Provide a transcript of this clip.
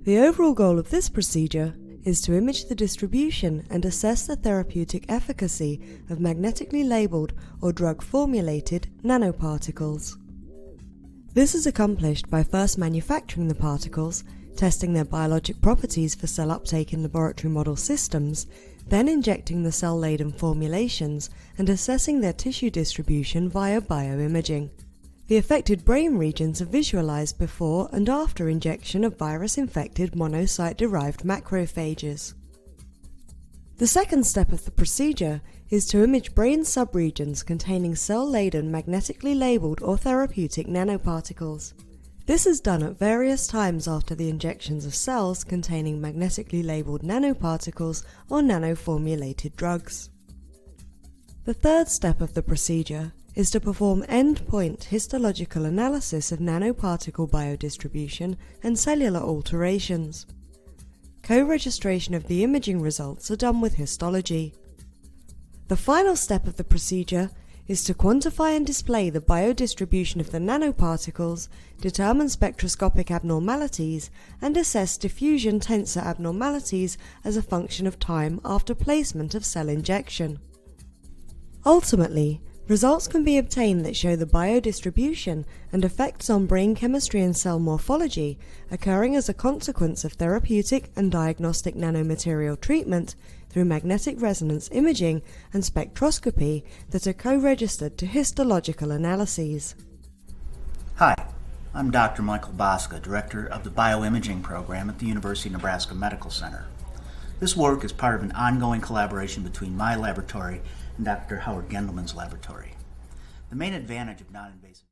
The overall goal of this procedure is to image the distribution and assess the therapeutic efficacy of magnetically labeled or drug-formulated nanoparticles. This is accomplished by first manufacturing the particles, testing their biologic properties for cell uptake in laboratory model systems, then injecting the cell-laden formulations and assessing their tissue distribution via bioimaging. The affected brain regions are visualized before and after injection of virus-infected monocyte-derived macrophages. The second step of the procedure is to image brain subregions containing cell-laden magnetically labeled or therapeutic nanoparticles. This is done at various times after the injections of cells containing magnetically labeled nanoparticles or nanoformulated drugs. The third step of the procedure is to perform end-point histological analysis of nanoparticle biodistribution and cellular alterations. Co-registration of the imaging results are done with histology. The final step of the procedure is to quantify and display the biodistribution of the nanoparticles, determine spectroscopic abnormalities, and assess diffusion tensor abnormalities as a function of time after placement of cell injection. Ultimately, results can be obtained that show the biodistribution and effects on brain chemistry and cell morphology occurring as a consequence of therapeutic and diagnostic nanomaterial treatment through magnetic resonance imaging and spectroscopy that are co-registered to histological analyses. Hi, I'm Dr. Michael Boska, Director of the Bioimaging Program at the University of Nebraska Medical Center. This work is part of an ongoing collaboration between my laboratory and Dr. Howard Gendelman's laboratory. The main advantage of non-invasive